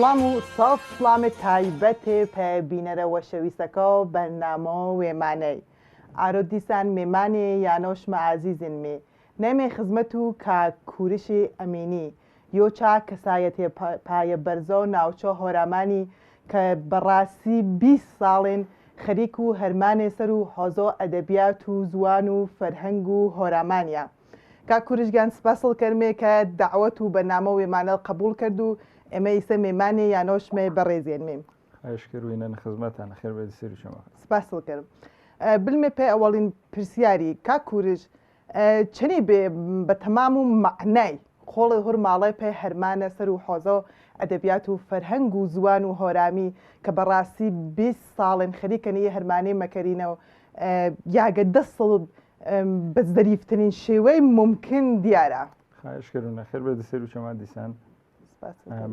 سلام و صاف سلام تایبەت پێبینەرەوە شەویستەکە بەرنامە وێمانەی ئارۆ دیسان مێمانێ یانۆشمە عزیزن مێ نەمێ خزمەت و کاکوورشی ئەمینی یۆچا کەسایەتێ پایە بەرزە و ناوچە هۆرامانی کە بەڕاستی 20 ساڵێن خەریک و هەرمانێ سەر و حۆزۆ ئەدەبیات و زوان و فەرهەنگ و هۆرامانیە کاکوورشگان سپاسڵ کەرمێ کە دعوەت و بەرنامە وێمانە قبول کرد و ئێمە ئیسە مێمانێ یانۆشمێ بەڕێزێنمێ ئاشکروینە خزمەتان خێر بێ سێری شەما سپاسڵ کردم بلمێ پێ ئەوەڵین پرسیاری کاکوورش چنی بێ بە تەمام و معنای خۆڵی هور ماڵای پێ هەرمانە سەر و حۆزە ئەدەبیات و فەرهەنگ و زوان و هۆرامی کە بەڕاستی 20 ساڵن خەریکەنیە هەرمانەی مەکەرینەوە یاگە 10 سڵ بە زەریفترین شێوەی ممکن دیارە خایشکردونە خێر بێ سێر و شەما دیسان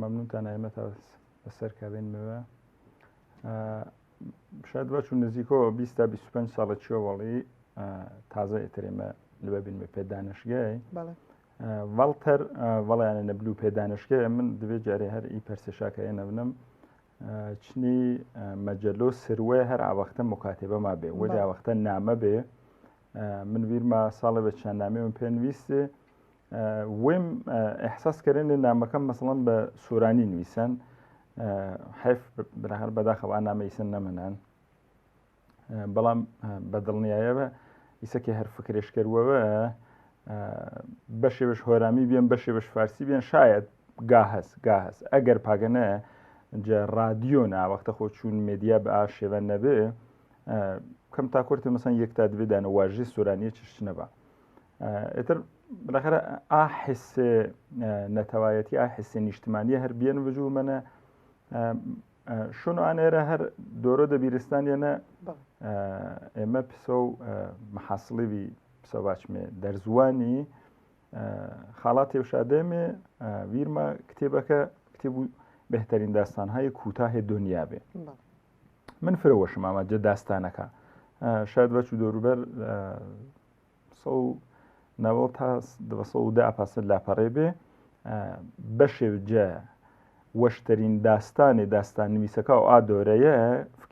مەمنونتان ئێمە تا بەسەر کابێنمەوە شاید بەچوو نزیکەوە 20 تا 25 ساڵە چیۆوەڵی تازە ئێترێمە لەبە بینمە پێدانشگای ڤڵتەر وەڵیانە نەبلو پێدانشگای من دوێ جارێ هەر ئی پەرسێشاکەیە نەبنم چنی مەجەلۆ سروێ هەر ئاوەختە مکاتێبە ما بێ وەلی ئاوەختە نامە بێ من بیرما ساڵە بە چەند نامێ من پێنویستێ وێم ئەحساسکردنی نامەکەم مەسڵەن بە سوورانی نویسن حیف هەر بەداخەوە نامەیسن نەمەنان بەڵام بەدڵنیایەوە ئیسەکی هەر فکرێشکردوەوە بەشێوەش هۆرامی بێن بەشێوەش فارسی بێن شاید گاهەست ئەگەر پاگەنە جە رادیۆ ناوەختە خۆ چوون مێدیا بە شێوە نەبێ کەم تاکورتی مەسەن یەک تا دوێدانە واژی سوورانیە چشتنەبە ئێتر بالاخره ئاحس نەتەوایەتی ئاحس نیشتمانیە هەر بێن وجوو منە شونوانێرە هەر دۆرۆ دەبیرستانیانە ئێمە پسە و محاسڵیوی پسە باچمێ دەرزوانی خاڵاتی وشادێمێ ویرمە کتێبەکە کتێب و بهترین داستانهای کوتاه دنیا بێ من فرەوەشم ئاماجە داستانەکە شاید بەچوو دۆروبەر نەوە تا 210 پاسە لاپەڕێ بێ بەشێوجە وەشترین داستان نویسەکە و ئادۆرەیە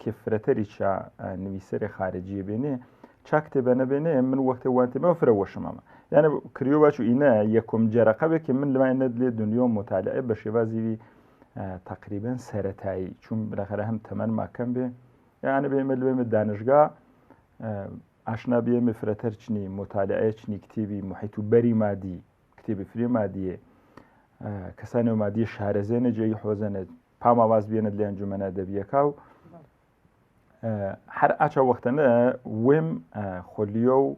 کێفرەتەری چا نویسەری خارجیە بێنێ چا کتێبە نەبێنێ من وەختە وانتێمەوە فرەوەشمەمە یانە کریۆ باچوو ئینە یەکۆم جەرەقەبێکی من لەمای نەدلێ دنیا و مطالعە بە شێوازیوی تقریبا سەرەتایی چون بالاخره هەم تەمەن ماکەم بێ یانە بێمە لێمە دانشگا ئاشنا بێمە فرەتەر چنی مطالعە چنی کتێبی محیط و بەری مادی کتێبی فرێ مادیە کەسانی مادی شارەزێنە جێی حۆزەنە پاماواز بێنە لە ئەنجومەنە ئەدەبیەکە و هەر ئاچە وەختەنە وێم خۆلیۆ و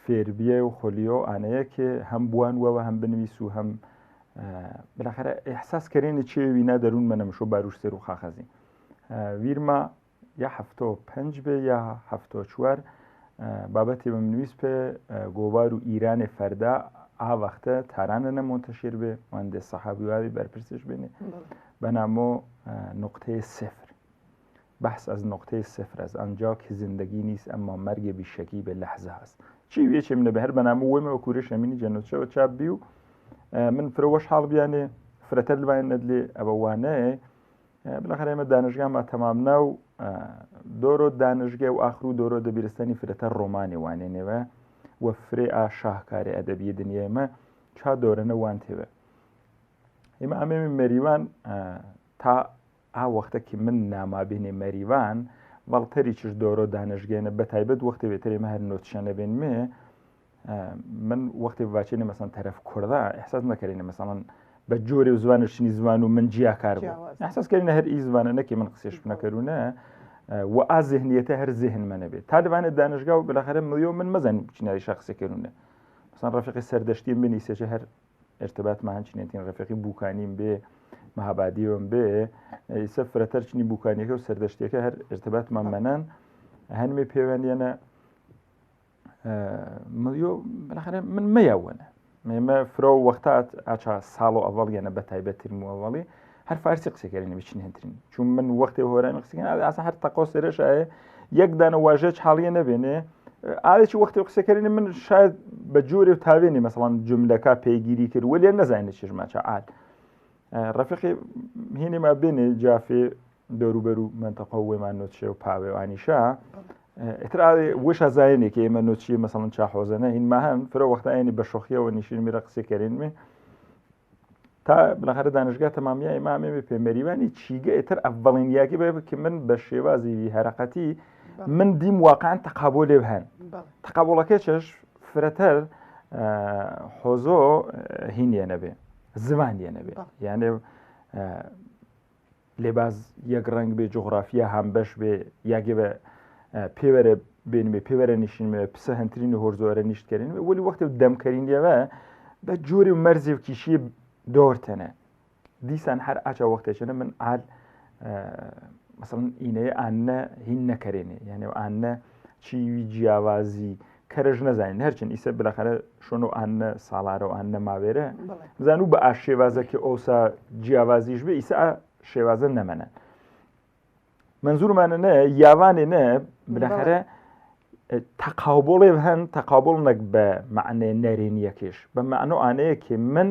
فێربیە و خۆلیۆ ئانەیەکێ هەم بوانوەوە هەم بنویس و هەم بالاخره ئێحساسکردنی چێوی نادەروون منەمشۆ باروشتێر و خاخەزی ویرما یا 75 بێ یا 74 بابەتی بە منویست پێ گۆوار و ئیرانی فەردا ئاوەختە تارانە نەمۆنتەشیر بێ وەندێ سەحابیوادی بەرپرسش بێنێ بەنامۆ نقطەی سفر بەحث ئەز نقطەی سفر ئەز ئەنجا کە زیندگی نیست ئەمما مەرگێ بیشەکی بە لەحزە هەست چی وێچێ منە بە هەر بەنامۆ وێمەوە کوورش ئەمینی جەنۆچەوە چاپ بی و من فرەوەش حاڵ بیانێ فرەتەر لەبایە نەدلێ ئەوە وانەیە بالاخره ئێمە دانشگاما تەمامنا و دۆرۆ دانشگای و ئاخر و دۆرۆ دەبیرستانی فرەتەر ڕۆمانی وانێنێوە وە فرێ ئا شاهکاری ئەدەبیە دنیا ئێمە چا دۆرەنە وان تێوە ئێمە ئەمێمی مەریوان تا ئاوەختەکی من نامابینێ مەریوان بەڵتەری چش دۆرۆ دانشگەێنە بە تایبەت وەختە بێتەر ئێمە هەر نۆتشانە بێنمێ من وەختی باچێنێ مەسەن تەرەف کووردا ئەحساس نەکەرێنە مەسەڵەن بە جۆرێ و زوانشنی زوان و من جیاکار بوو ئەحساسکردنە هەر ئی زوانە نەکی من قسێش نەکەرونە و ئا ذهنیەتە هەر ذهن منە بێت تا دەوانێت دانشگا و بالاخره ملیۆ من مەزانم چیناری شخصێکردونە مثلا ڕەفیقی سەردەشتیم بێ نیسێچە هەر ارتباط ماهەنچینێتین ڕەفیقی بووکانیم بێ مەهابادیوم بێ ئیسە فرەتەر چنی بووکانیەکە و سەردەشتیەکە هەر ارتباطمان مەنان هەنمێ پەیوەندیانە ملیۆ بالاخره من مەیاوەنە ئێمە فرۆ وەختات ئاچا ساڵ و ئەڤڵ یانە بە تایبەتترین و ئەڤڵی هەر فارسی قسەکەرێنە بچین هەترین چون من وەختی هۆرانی قسەکەن ئاسا هەر تەقۆ سێرەشایە یەک دانە واژەیە حاڵیە نەبێنێ ئاڵێکی وەختی قسەکەرێنی من شاید بە جۆرێ و تاوێنی مەسەڵەن جملەکە پێیگیری کرد وەلیە نەزانێت چێژماچە ئال ڕەفیقی هینی ما بێنێ جافێ دەوروبەر و منتەقە وێمان نۆچێ و پاوێوانیشە ئترا وش ئازایەنێکی ئێمە نۆچیە مەسەڵەن چاحۆزەنە هینما هەن فرە وەختایانی بە شۆخیەوە نیشین میرە قسەکەرێنمێ تا بالاخره دانشگاه تمامیه امامه پێمەریوانی چیگە ئێتر ئەڤڵین یاکی بێ کە من بە شێوازی هەرەقەتی من دیم واقعا تەقابۆ لێ هەن تەقابۆڵەکە چش فرەتەر حۆزۆ هینیە نەبێ زمانیە نەبێ یانێ لێباز یەک ڕنگ بێ جغرافیا هەم بەش بێ یاگێ بە پێوەرە بێنمێ پێوەرە نیشینمێ پسە هەنترین و هۆرزۆرە نیشتکردن وەلی وەختی دەمکەرینیەوە بە جۆری و مەرزی و کیشی دۆرتەنە دیسان هەر ئاچە وەختێکەنە من ئال مثلەن ئینەیە ئانە هین نەکەرێنێ یانێ ئانە چیوی جیاوازی کەرەژ نەزانین هەرچەند ئیسە بلاخەرە شۆن و ئانە ساڵارە و ئانە ماوێرە زانوو بە ئاش شێوازەکە ئەوسا جیاوازیش بێ ئیسا شێوازە نەمەنە منزورمانە نە یاوانێ نە بلاخەرە تەقابڵێ هەن تەقابڵ نەک بە معنێ نەرێنیەکێش بە معنۆ ئانەیەکێ من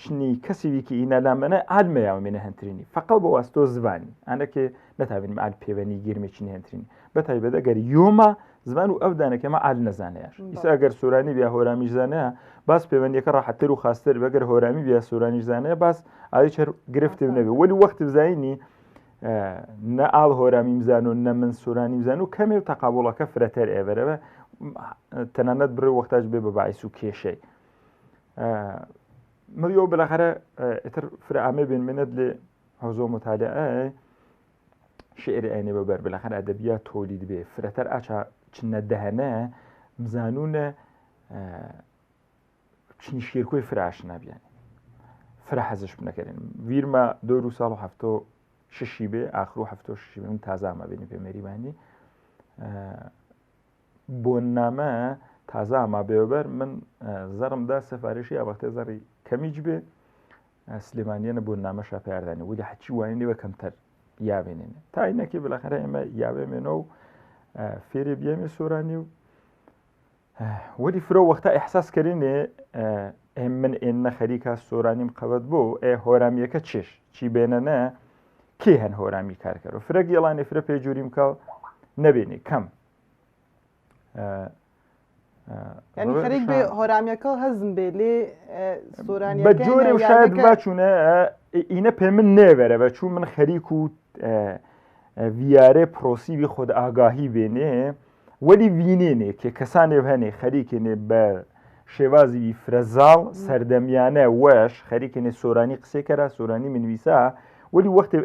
چنی کەسیویکی ئینەلامەنە ئالمەیاومێنە هەنترینی فقط بە واستۆ زبانی ئانەکێ نەتابین ئال پێوەنی گرمێکی هەنترینی بەتایبەت ئەگەر یۆمە زمان و ئەو دانەکەمە ئال نەزانەیەش ئیسا ئەگەر سۆرانی بیا هۆرامیش زانەیە باس پەیوەندیەکە ڕاحەتتر و خاستر بەگەر هۆرامی بیا سۆرانیش زانەیە باس ئاوی چەر گرفتی نەبێ وەلی وەختی بزانینی نە ئاڵ هۆرامی بزان و نە من سۆرانی بزان و کەمێ و تەقابڵەکە فرەتەر ئێوەرەوە تەنانەت بڕێ وەختاش بێ بە باعیس و کێشەی مریۆ بالاخره ئتر فرعامێ بێن منت لێ حوزۆ مطالعە شعر ئەینێ بەبەر بالاخره ئەدەبیات تۆلید بێ فرەتەر ئاچا چنە دەهەنە مزانونە چنی شێرکۆی فراش نابیانی فرە حەزش بنەکەرێن ویرمە 2006 بێ ئاخر و 76 من تازامە بێنی پێمەریوانی بۆ نامە تازە ئاما بێوەبەر من زەڕمدا سەفارشی ئەوەختە زەڕی کەمیج بێ سلێمانیانە بۆ نامە شاپاردانی ولی حچی وانێ بە کەمتەر یاوێنێنێ تا اینەکی بالاخره ئێمە یاوێمێنە و فێرێ بیێمێ سۆرانی و وەلی فرۆ وەختە ئەحساسکەرێنێ من ئێنە خەریکە سۆرانیم قەوەت بۆ هۆرامیەکە چێش چی بێنەنە کێ هەن هۆرامی کارکەر و فرە گێڵانی فرە پێجووریم کاڵ نەبێنێ کەم یعنی خەریک بێ هۆرامیەکە هەزم بێ لێ سۆرانی بە جۆرێ و شاید باچوونە ئینە پێ من نێوەرە بە چوو من خەریک و ڤیارێ پرۆسیوی خۆد ئاگاهی بێنێ وەلی وینێنێ کێ کەسانێ هەنێ خەریکێنێ بە شێوازی فرەزاڵ سەردەمیانە وەش خەریکێنێ سۆرانی قسێکەرە سۆرانی منویسا وەلی وەختێ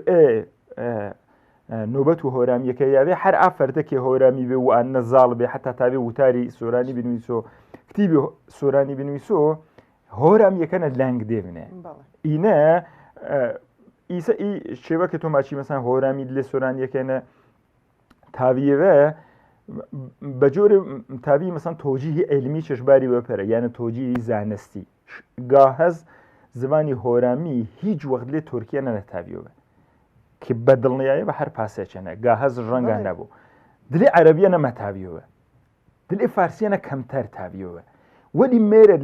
نۆبەت و هۆرامیەکە یاوێ هەر ئافەردەکێ هۆرامی بێ و ئان نەزاڵ بێ حتا تاوێ وتاری سۆرانی بنویسۆ کتیبی سۆرانی بنویسۆ هۆرامیەکەنە لەنگ دێبنێ ئینە ئیسە ئی شێوەکە تۆماچی مەسان هۆرامی لێ سۆرانیەکەنە تاویەوە بە جۆرە تاوی مەسان تۆجیهی علمی چشباری وەپەرە یانە تۆجیهی زانستی گاهەز زمانی هۆرامی هیچ وەخت لێ تورکیە نەتاویەوە کە بەدڵنیایە بە هەر پاسێکەنە گاهەز ڕەنگە نەبوو دلێ عەرەبیە نەمە تاویەوە دلێ فارسیەنە کەمتەر تاویەوە وەلی مێرە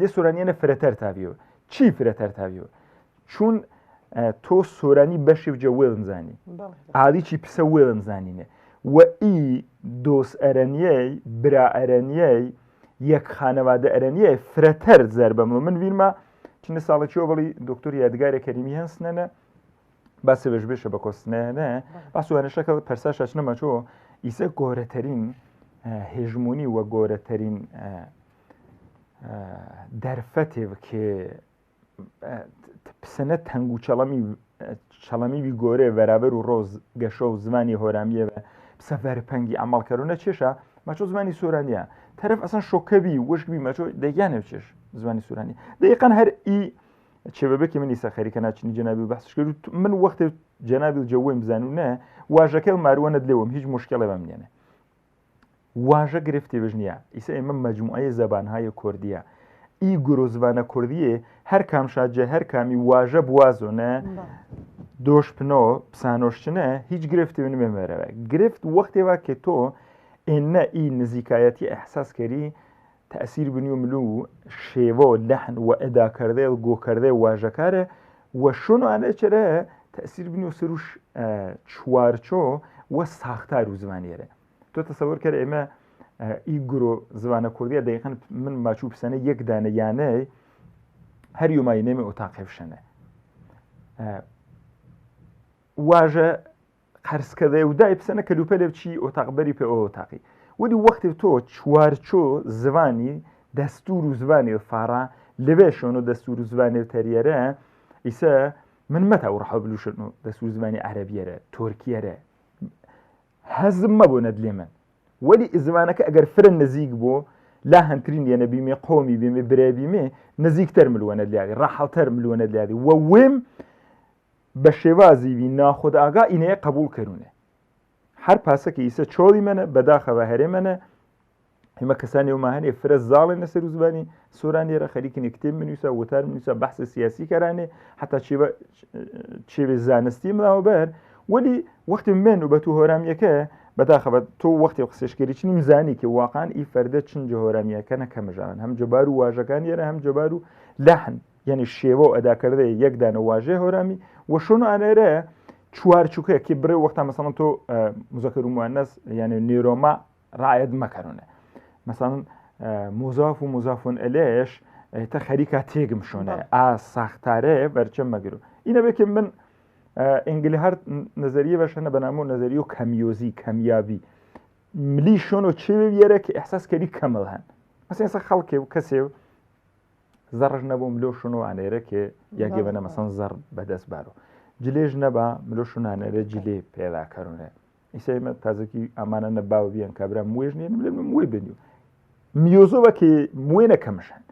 لێ سۆرانیەنە فرەتەر تاویەوە چی فرەتەر تاویەوە چون تۆ سۆرانی بەشی بجە وێڵم زانی عادیی پسە وێڵم زانینە و ئی دۆس ئەرەنیەی برا ئەرەنیەی یەک خانەوادە ئەرەنیە فرەتەر زەربەم من ویرمە چنە ساڵێکیەوە بڵی دکتۆر یادگارە کەریمی هەنسنەنە باسی بەش بێشە بە کۆستنەیە باس وانەشەکە پەرساشەش نەمەچۆ ئیسە گۆرەترین هێژمونی وە گۆرەترین دەرفەتێ کێ پسەنە تەنگ و چەڵەمیوی گۆرێ بەرابەر و ڕۆز گەشە و زمانی هۆرامیە بە پسە بەرپەنگی ئەماڵکەرونە چێشە مەچۆ زمانی سۆرانیە تەرەف ئەسان شۆکەبی وەشبی مەچۆ دەیانێ چێش زمانی سۆرانی دەیقەن هەر ئی چێبەبێکی منی سەخەریکە ناچنی جەنابی و بەحسش کرد من وەختێ جەنابی و جەوەیم بزانونە واژەکە ماروانت لێوم هیچ مشکڵێ بەمنێنێ واژە گرفتی بژنیە ئیسە ئێمە مەجموعەیە زەبانهای کوردیە ئی گرۆزبانە کوردیە هەر کام شاجە هەر کامی واژە بوازۆنە دۆشپنەوە پسانۆشتنە هیچ گرفتی نمێمەرەوە گرفت وەختێوە کە تۆ ئێنە ئی نزیکایەتی ئەحساسکەری تأثیر بنیو ملو شێوە لەحن و ئەداکردێ و گۆکردێ واژەکارە و شۆنوانە چرە تەسیر بنی و سروش چوارچۆ وە ساختار و زمانێرە تۆ تەسەوەر کرد ئێمە ئیگرۆ زمانە کوردیە دەیقەن من ماچوو پسەنە یەک دانە یانەی هەر یۆمای نێمە ئۆتاقێفشەنە واژە قەرسکەدە و دای پسەنە کەلوپە لێ بچی ئۆتاقبەری پێ ئۆتاقی وەلی وەختی تۆ چوارچۆ زمانی دەستور و زمانی فارا لەبێ شۆن و دەستور و زمانی و تەریەرە ئیسە من مەتا و ڕەحە بلوشن و دەستور زمانی عەرەبیەرە تۆرکیەرە هەزم مەبۆ نەدلێ من وەلی زمانەکە ئەگەر فرن نزیک بۆ لا هەنترین یەنە بیمێ قۆمی بیمێ برای بیمێ نزیکتر ملوەنە لیادی ڕەحەڵتر ملوەنە لیادی وە وێم بە شێوازیوی ناخۆدا ئاگا ئینەیە قبول کردونێ هەر پاسەکە ئیسە چۆڵی منە بەداخەوە هەرێ منە ئێمە کەسانی وماهەنێ فرە زاڵێ نەسەر و زبانی سۆرانێرە خەریکنی کتێب منویسە وتار منویسە بەحسە سیاسی کەرانێ حتا چێوێ زانستی ماوە بەر وەلی وەختی من و بە تو هۆرامیەکە بەداخەوە تۆ وەختی قسەشکێری چنی مزانی کە واقعان ئی فەردە چنجە هۆرامیەکە نەکەمەژان هەم جەبار و واژەکان یێرە هەم جەبار و لەحن یعنی شێوە و ئەداکردەیە یەکدانە واژێ هۆرامی وە شۆن ئانێرە چوارچووکەیە کە بڕێ وەختا مەسەڵەن تۆ مزەکر و موانەس یعنی نیرۆما ڕایەت مەکەرونە مثلا مضاف و مضافون ئەلێش تا خەریکا تێگم شۆنە ئا ساختارێ بەرچەم مەگرو ئینە بێکم من ئینگلی هەر نەزەریە بەشەنە بەنامۆ نەزەری و کەمیۆزی کەمیابی ملی شۆن و چێوێ وێرە کە ئەحساس کەری کەمەڵ هەن مەسەن ئێستا خەڵکێ و کەسێ و زەڕژ نەبوو ملۆ شۆن و ئانێرە کە یاگێبەنە مەسەن زەڕ بەدەست بارۆ جلێژ نەبا ملۆ شۆنانێرە جلێ پێداکەرونێ ئیسەیمە تازەکی ئەمانە نەباوە بیان کابرا موێژ نیە موێ بنیو میۆزۆوە کە موێ نەکەمشن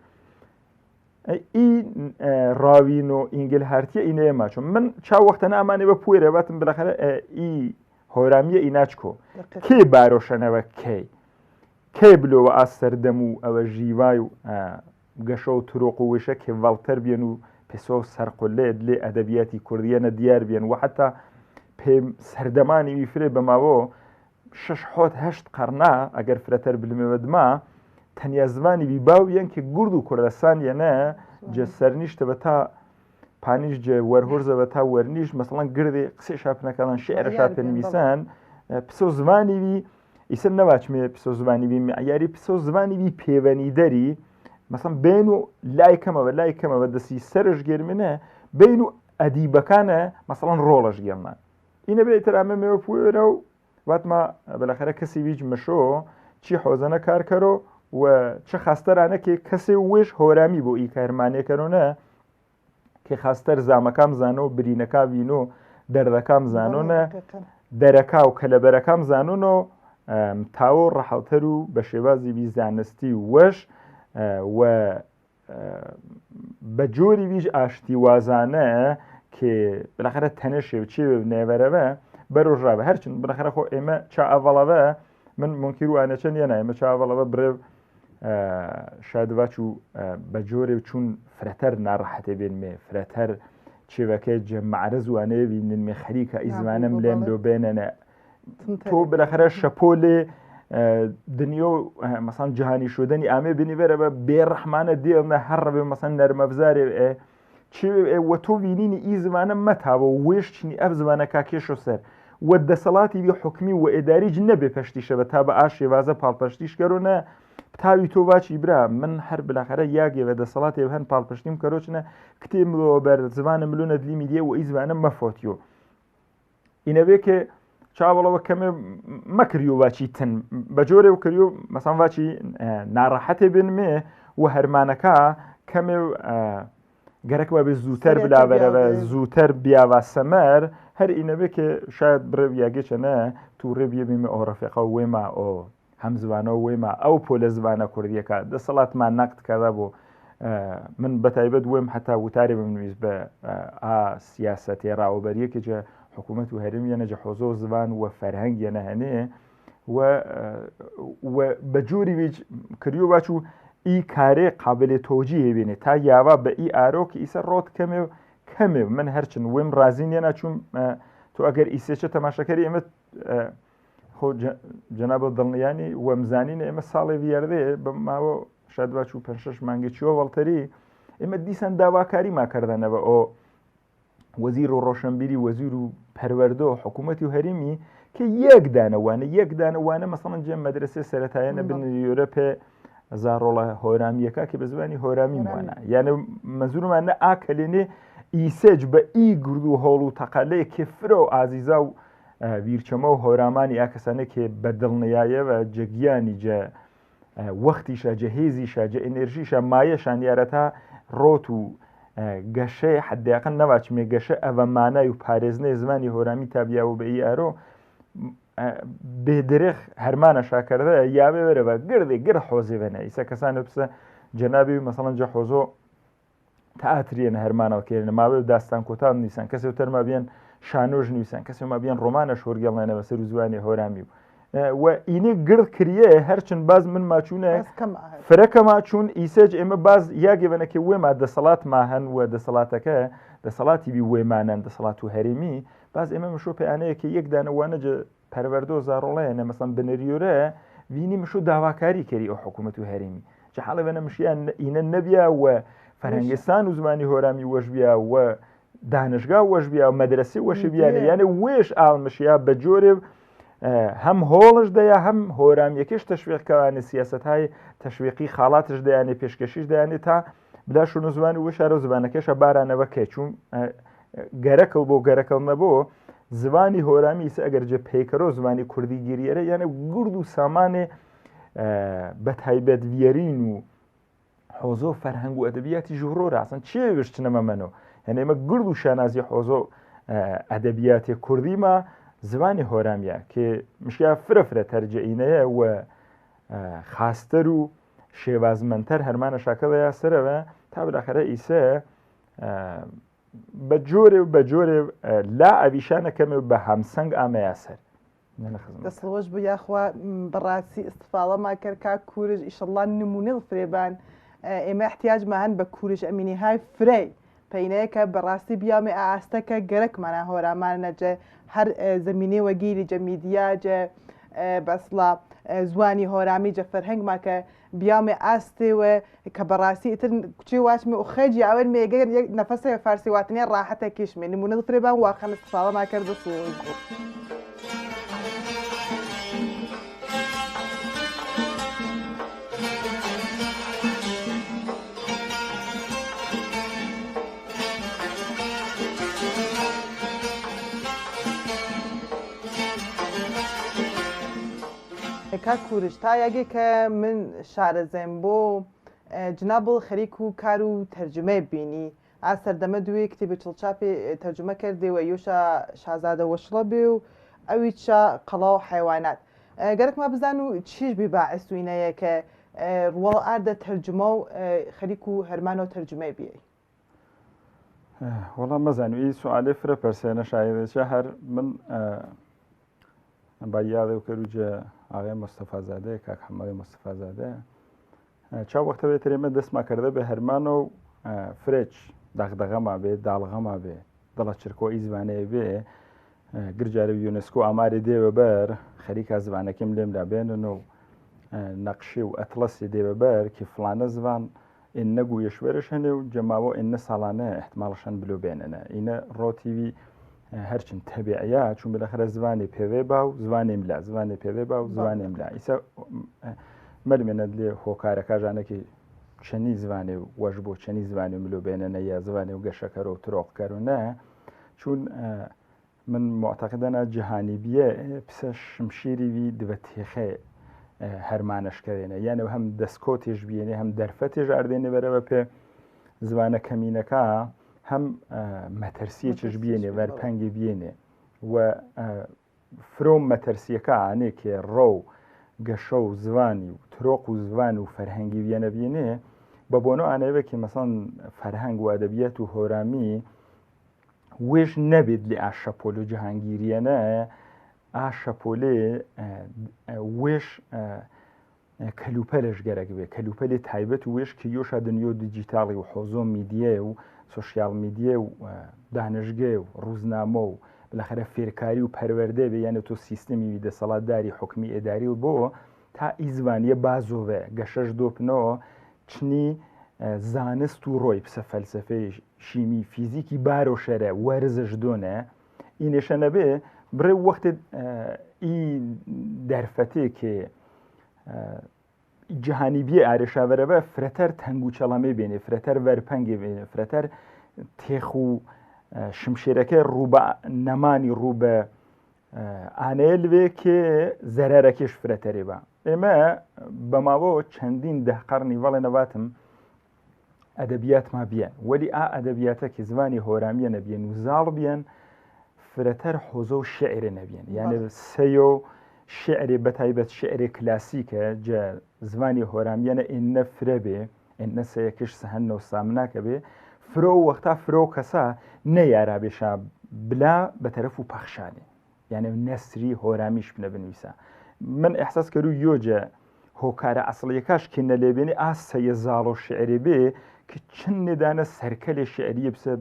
ئی ڕاوین و ئینگل هەرتیە ئینەیە ماچۆ من چاو وەختەنە ئەمانێ بە پوێرە باتم بەلاخەرە ئی هۆرامیە ئیناچکۆ کێ بارۆشەنەوە کێ بلۆوە ئاسەردەم و ئەوە ژیوای و گەشە و ترۆق و وێشە کێ ڤڵتەر بێن و پێسۆ سەرقلێت لێ ئەدەبیاتی کوردیەنە دیار بێن و حتا پێم سەردەمانی ویفرێ بەماوە 6-8 قەرنا ئەگەر فرەتەر بلمێوە دما تەنیا زمانی بیباو یەن کە گورد و کوردستان یەنە جە سەرنیشتە بە تا پانیش جە وەرهۆرزە بە تا وەرنیش مەسەڵەن گردێ قسەی شاپنەکەڵان شێعرەشا پێنویسان پسۆ زمانی وی ئیسە نەواچمێ پسۆ زمانی وی معیاری پسۆ زمانی وی پێوەنی دەری مەسەڵەن بین و لای کەمەوە دەستی سەرش گێرمێنە بین و ئەدیبەکانە مەسەڵەن ڕۆڵەش گێڵمان ئینە بێتر ئەمە مێوە پوێرە و واتما بەلاخەرە کەسی ویج مەشۆ چی حۆزەنە کارکەرۆ و چه خاستەرانە کە کەسێ وێش هۆرامی بۆ ئی کارمانێکەرۆنە کە خاستەر زامەکەم زانۆ برینەکە بینۆ دەردەکەم زانۆنە دەرەکا و کەلەبەرەکەم زانۆن و تاوە ڕەحەڵتەر و بە شێوازی وی زانستی وەش و بە جۆری ویژ ئاشتی وازانە کە بەلاخەرە تەنەشێ و چێ نێبەرەوە بەرۆژڕابە هەرچند بەلاخەرە خۆ ئێمە چا ئەڤەڵەوە من منکر و ئانەچەند یەنە ئێمە چا ئەڤەڵەوە برێ شادواچ و بە جۆرێ چوون فرەتەر ناڕەحەتێ بێنمێ فرەتەر چێوەکە جەمعرز وانەیە بینمێ خەریکە ئیزمانم لێم لۆ بێنەنە تۆ بەلاخەرە شەپۆ لێ دنیا و مەسەڵەن جیهانی شودنی ئامێ بینیبەرە بە بێڕەحمانە دێڵنە هەڕەبێ مەسەڵەن نەرمەبزارێ وە تۆ بینینی ئی زمانە مەتاوە و وێشتنی ئەف زمانە کاکێش و سەر وە دەسەڵاتی بی حکمی و ئێداریج نەبێ پەشتیشە بە تا بە ئاشێوازە پاڵپەشتیش کەرۆنە تاوی تۆ باچی برا من هەر بلاخەرە یاگێ بە دەسەڵاتی هەن پاڵپەشتیم کەرۆچنە کتێ ملۆ بەر زمانە ملوونە دلیمی دێ و ئی زمانە مەفۆتیۆ ئینەبێ کە چاوەڵەوە کەمێ مەکریۆ واچی تن بە جۆرێ و کریۆ مەسەڵەن واچی ناڕەحەتێ بنمێ و هەرمانەکە کەمێ گەرەکەوە بێ زووتەر بلابەرەوە زووتەر بیاوا سەمەر هەر ئینەبێ کە شاید برێ یاگەچەنە تووڕێ بێ بێمە ئۆڕەفێقە و وێما ئۆ هەم زبانە و وێمە ئەو پۆلە زبانە کوردیەکە دەسەڵاتمان نەقت کەدا بۆ من بەتایبەت وێم هەتا وتارێ بمنویست بە سیاسەتی ڕاوەبەریەکە جە حکوومەت و هەرم یەنە جە حۆزۆ زبان و فەرهەنگ یەنە هەنێ و بە جووری ویج کریۆ باچوو ئی کارێ قابلێ تۆجی هێبێنێ تا یاوا بە ئی ئارۆکە ئیسە ڕۆت کەمێ من هەرچن وێم ڕازین یەنە چوم تۆ ئەگەر ئیسێچە تەماشەکەری ئێمە خۆ جەنابە دڵنیانی وەمزانینە ئێمە ساڵێ ڤیاردێ بە ماوە شادواچ و 5-6 مانگی چیوە وەڵتەری ئێمە دیسان داواکاری ماکردنەوە ئۆ وەزیر و ڕۆشنبیری وەزیر و پەروەردە و حکوومەتی و هەرمی کە یەک دانەوانە مەسەڵەن جێم مەدرسێ سەرەتایانە بنیۆرە پێ زارۆڵە هۆرامیەکە کە بە زمانی هۆرامی وانە یانە مەزورمان نە ئاکەلێنێ ئیسەج بە ئی گرد و هەوڵ و تەقالەیە کێ فرە و ئازیزا و ویرچەمە و هۆرامانی ئاکەسانە کێ بە دڵنیایەوە جەگیانی جە وەختیشە جەهێزیشە جە ئێنێرژیشە مایەشان یارەتا ڕۆت و گەشەی حدیاقل نەواچمێ گەشە ئەڤەمانای و پارێزنەی زمانی هۆرامی تابیاوە بە ئیارۆ بێدرێخ هەرمانە شاکردە یاوێ وەرەوە گردێ گر حۆزێ بەنە ئیسە کەسانە پسە جەنابی مەسەڵەن جە حۆزۆ تەئاترێنە هەرمانەوەکردن ماوێ داستان کۆتان نیسان کەسێ و تەرما بێن شانۆژ نووسان کەسێ ما بێن ڕۆمانە شۆرگەڵێنە بەسەر و زوانی هۆرامی و ئینێ گرد کریە هەرچند باز من ماچوونە فرەکە ماچوون ئیسەج ئێمە باز یاگێ بەنەکە وێما دەسەڵات ماهەن و دەسەڵاتەکە دەسەڵاتی بی وێمانەن دەسەڵات و هەرێمی باز ئێمە مشۆ پێیانەیەکە یەکدانەوانە پەروەردە و زارۆڵەیەنە مەسەڵەن بنەریۆرە وینی مشۆ داواکاری کردی ئەو حکوومەت و هەرێمی جە حاڵە بەنە مشیان ئینە نەبیا و فەرهەنگستان و زمانی هۆرامی وەش بیا و دانشگا وەش بیا و مەدرسێ وەشی بیانە یانە وێش ئاڵمشیا بە جۆرێ هەم هۆڵش دەیە هەم هۆرامیەکەش تەشویقکەوانە سیاسەتهای تەشویقی خاڵاتش دەیانێ پێشکەشیش دەیانێت تا بلاشون و زمانی وشارە و زبانەکەشە بارانەوە کێ چوون گەرەکەڵ بۆ گەرەکەڵ نەبوو زمانی هۆرامی ئیسە ئەگەر جە پێیکەرۆ زمانی کوردی گیریەرە یانە گورد و سامانێ بە تایبەت ویەرین و حۆزۆ فەرهەنگ و ئەدەبیاتی ژوورۆرە ئاسان چێ وشتنەمەمەنەوە هەنێ ئێمە گورد و شانازی حۆزۆ ئەدەبیاتی کوردیمە زمانی هۆرامیە کێ مشیا فرە تەرجەئینەیە و خاستەر و شێوازمەندتەر هەرمانە شاکەڵەیە سەرەوە تا بەلاخەرە ئیسە بە جۆرێ لا ئەویشانەکەمێ بە هەمسەنگ ئامەیە سەر دەسڵۆش بوو یاخوا بەڕاستی ئستفاڵەما کرد کا کوورج ئیشەڵڵا نمونە فرێبان ئێمە احتیاجمان هەن بە کوورج ئەمینی های فرەی پەینەیەکە بەڕاستی بیامێ ئاستەکە گەرەکمانە هۆرامانەجە هەر زمینێ وەگیری جە میدیا جە بەسڵا زوانی هۆرامی جە فەرهەنگما کە بیامێ ئاستێوە کە بەڕاستی ئیتر کوچی واشمێ و خەجی ئاوەر مێگەر یەک نەفەسە فارسی واتنێ ڕاحەتە کیشمێ نمونە فرێبان واخەن استفاڵەما کرد کا کوورش تا یەکێ کە من شارەزەیم بۆ جنابڵ خەریک و کار و تەرجمە بینی ئا سەردەمە دوێ کتێبی چڵچاپێ تەرجمە کردێوە یۆشە شازادە وەشڵە بێ و ئەوی چا قەڵا و حیوانات گەرەکما بزان و چیش بێ باعث وینەیە کە ڕوەڵ ئاردە تەرجمە و خەریک و هەرمانە و تەرجمە بیێ وەڵام مەزان ئی سوالێ فرە پەرسێنە شایدەچە هەر من با یادێ و کەروجە ئاغای مستەفازادەیە کاک حەمەڵی مستەفازادەیە چا وەختە بێت ئێمە دەستما کردە بە هەرمانە و فرێچ دەغدەغەما بێ داڵغەما بێ دڵە چرکۆ ئی زمانەیە بێ گرجارە یونسکۆ ئاماری دێوە بەر خەریکا زمانەکەم لێم لا بێنن و نەقشی و ئەتڵەسی دێوە بەر کی فلانە زمان ئینە گویشوێرش هەنێ و جەماوە ئینە ساڵانە احتمالشان بلو بێننە ئینە ڕۆتیوی هەرچند تەبیعەیە چون بەلاخرە زمانی پێوێ با و زمانی ملا زمانی پێوێ با و زمانی ملا ئیسە مەلمێنە لێ هۆکارەکە ژانێکی چەنی زمانی وەش بۆ چەنی زمانی ملو بێنەنە یا زمانی و گەشەکەر و ترۆقکەر و نە چون من معتەقدەنە جیهانی بیە پسە شمشیریوی دبە تێخێ هەرمانەشکەوێنە یانە هەم دەستکۆتێژ بێنێ هەم دەرفەتێژ ئاردێنێ بەرەوە پێ زمانە کەمینەکە هەم مەتەرسیەکیش بێنێ وەرپەنگی بێنێ و فرۆم مەتەرسیەکە ئانێکێ ڕۆ و گەشە و زوانی و ترۆق و زوان و فەرهەنگی بێنە بێنێ بە بۆنەوە ئانەیەوەکی مەسەڵەن فەرهەنگ و ئەدەبیات و هۆرامی وێژ نەبێت لێ ئاشەپۆل و جەهانگیریەنە ئاشەپۆلێ وێش کەلوپەلش گەرەک بێ کەلوپەلێ تایبەت و وێش کە یۆشا دنیۆ دیجیتاڵی و حۆزۆ میدیە و سۆشیال میدیە و دانشگێ و ڕووزنامە و بالاخرە فێرکاری و پەروەردە بێ یانە تۆ سیستەمی دەسەڵاتداری حکمی ئێداری و بۆ تا ئی زمانیە بازۆڤە گەشەش دۆپنەوە چنی زانست و ڕۆی پسە فەلسفەی شیمی فیزیکی بارۆ شەرە وەرزش دۆنە ئینێشە نەبێ بڕێ وەختت ئی دەرفەتێ کێ جیهانی بیە ئارێشاوەرە بە فرەتەر تەنگ و چەڵەمێ بێنێ فرەتەر وەرپەنگێ بێنێ فرەتەر تێخ و شمشێرەکە ڕووبە نەمانی ڕوو بە ئانەیە لێ کێ زەرەرەکەش فرەتەرێ بە ئێمە بەماوە چەندین دەهقەڕنی وەڵێ نەباتم ئەدەبیاتما بیان وەلی ئا ئەدەبیاتە کە زمانی هۆرامیە نەبیێن و زاڵ بیان فرەتەر حۆزە و شعرێ نەبیێن یانە سەیۆ شعرێ بەتایبەت شعرێ کلاسیکە جە زمانی هۆرامیانە ئێنە فرە بێ ئێنە سەیەکش سەهەنە و سامناکە بێ فرۆ وەختا فرۆ کەسا نەیارابێشا بلا بە تەرەف و پەخشانێ یعنی نەسری هۆرامیش بنە بنویسە من ئەحساس کەرو یۆجە هۆکارە ئەسڵیەکەش کێنە لێبێنێ ئاسەیە زاڵ و شعرێ بێ کە چەند نێدانە سەرکەلێ شعریە بسە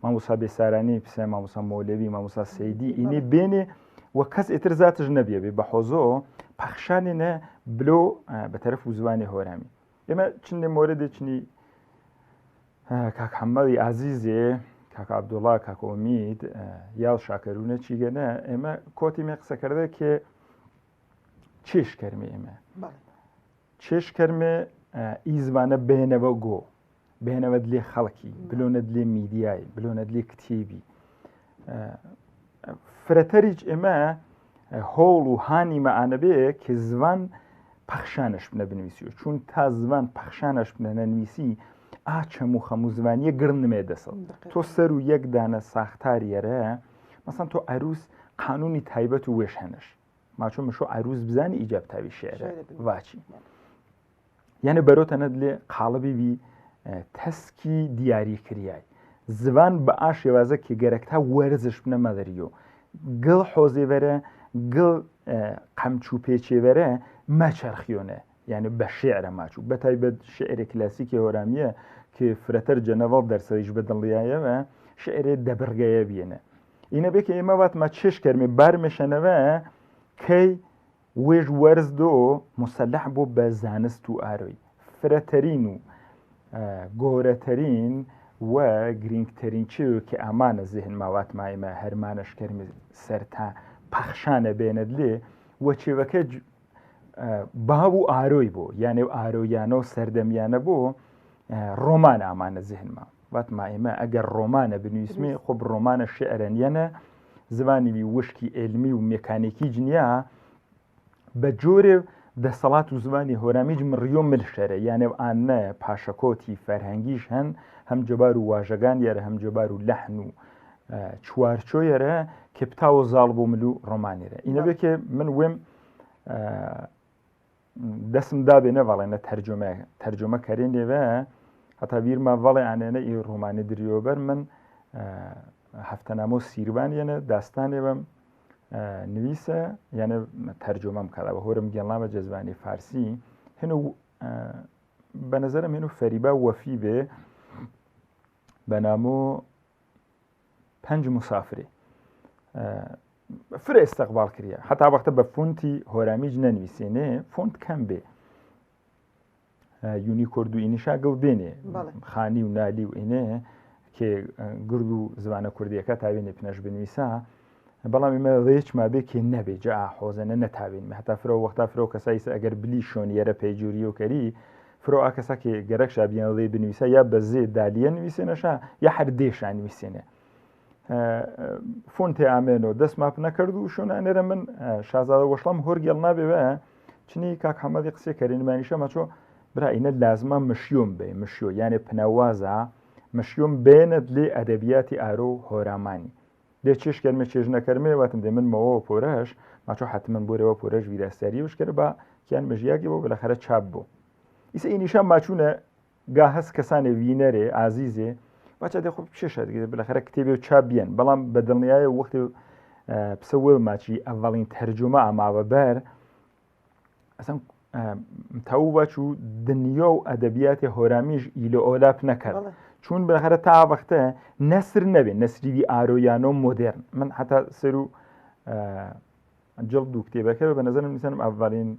مامۆسا بێسارانی پسە مامۆسا مۆلەوی مامۆسا سەیدی ئینێ بێنێ وە کەس ئێتر زاتش نەبیێ بێ بە حۆزۆ پەخشانێنە بلۆ بە تەرەف و زوانی هۆرامی ئێمە چندێ مۆرەدێ چنی کاک حەمەدی ئازیزێ کاک عەبدوڵڵا کاک ئۆمید یاڵ شاکەرونە چیگەنە ئێمە کۆتیمێ قسەکردە کێ چێش کەرمێ ئێمە چێش کەرمێ ئی زمانە بێنەوە گۆ بێنەوەت لێ خەڵکی بلۆنت لێ میدیای بلۆنت لێ کتێبی فرەتەریج ئێمە هۆڵ و هانی مەعانە بێ کە زمان پەخشانش بنە بنویسیوە چون تا زمان پەخشانش بنە نەنویسی ئاچەم و خەموو زمانیە گرنمێ دەسڵ تۆ سەر و یەک دانە ساختاریەرە مەسەن تۆ عروس قانونی تایبەت و وێش هەنش ماچۆ مشۆ عروس بزانی ئیجاب تاوی شێرە واچی یعنی بەرۆتەنەت لێ قاڵبیوی تەسکی دیاریکریای زبان بە ئا شێوازە کە گەرەکتا وەرزش بنە مەدەریۆ گڵ حۆزێوەرە گڵ قەمچوو پێچێوەرە مەچەرخیۆنە یعنی بە شێعرە ماچوو بەتایبەت شعرێ کلاسیکی هۆرامیە کە فرەتەر جەنەڤەڵ دەرسەویش بە دڵیایەوە شعرێ دەبڕگەیە بێنە ئینە بێ کە ئێمە واتمە چێش کەرمێ بارمێشەنەوە کەی وێژ وەرز دۆ مسەلح بۆ بە زانست و ئارۆی فرەتەرین و گۆرەتەرین و گرنگترین چێو کە ئامانە زیهن ماوات مایمە هەرمانەش کەرمێ سەرتا پەخشانە بێنت لێ وە چێوەکە باو و ئارۆی بۆ یانێ ئارۆیانە و سەردەمیانە بۆ ڕۆمان ئامانە زیهنما واتما ئێمە ئەگەر ڕۆمانە بنویسمێ خۆب ڕۆمانە شعرەنیەنە زمانی وشکی ئێلمی و مێکانێکی جنیا بە جۆرێ دەسەڵات و زمانی هۆرامیج مڕیۆ ملشەرە یانێ ئانە پاشەکۆتی فەرهەنگیش هەن هەم جەبار و واژەگان یارە هەم جەبار و لەحن و چوارچۆیەرە کە پتاوە زاڵ بۆ مل و ڕۆمانێرە ئینە بێکێ من وێم دەسم دابێنە ڤڵێنە تەرجۆمە کەرێنێوە هەتا بیرما ڤڵێ ئانێنە ئی ڕۆمانی دریۆبەر من هەفتەنامە و سیروانیەنە داستانێوەم نویسە یانە تەرجۆمەم کەدا بە هۆرم گەڵامە جەزبانی فارسی هێن و بە نەزەرم هێن و فەریبا وەفی بێ بە نامۆ 5 مسافرێ فرە ئێستەقبال کردە هەتا وەختە بە فۆنتی هۆرامیج نەنویسێنێ فۆنت کەم بێ یونیکۆرد و ئینیشا گڵ بێنێ خانی و نالی و ئینێ کێ گرد و زمانە کوردیەکە تاوێنێ پنەش بنویسا بەڵام ئێمە ڕێچما بێ کێ نەبێ جا حۆزەنە نەتاوێنمە هەتا فرۆ وەختا فرۆ کەسایسە ئەگەر بلی شۆنیەرە پەیجووری و کەری فرۆ ئا کەسا کێ گەرەک شابیان ڵێ بنویسە یا بە زێ دالیە نویسێنەشا یا هەردێشان نویسێنێ فۆنتێ ئامێنەوە دەست ماپ نەکرد و شۆنانێرە من شازادە وەشڵام هۆرگێڵ نابێوە چنی کاک حەمەدی قسێ کەرێنمانیشە مەچۆ برا ئینە لازمە مشیۆم بێ مشیۆ یانێ پنەوازە مشیۆم بێنت لێ ئەدەبیاتی ئارۆ و هۆرامانی لێ چێش کەرمێ چێژ نەکەرمێ واتم دێ من مەوەوە پۆرەش ماچۆ حتممە بۆرەوە پۆرەش ویراستاری وشکرد بە کیان مژیاکی بۆ بەلەخەرە چاپ بوو ئیسە ئینیشان ماچوونە گا هەست کەسانێ وینەرێ ئازیزێ باچە دێ خۆ پێشە بەلەخەرە کتێبێ و چاپ بیان بەڵام بە دڵنیایە وەختی پسە وێڵماچی ئەڤڵین تەرجمە ئاماوە بەر ئەسەن تاو باچوو دنیا و ئەدەبیاتی هۆرامیش ئیلۆ ئۆلاپ نەکرد چون بەخەرە تا وەختە نەسر نەبێت نەسریوی ئارۆیانۆ مۆدرن من حتا سەر و جڵد و کتێبەکە بە نەزەرم نیسانم ئەڤڵین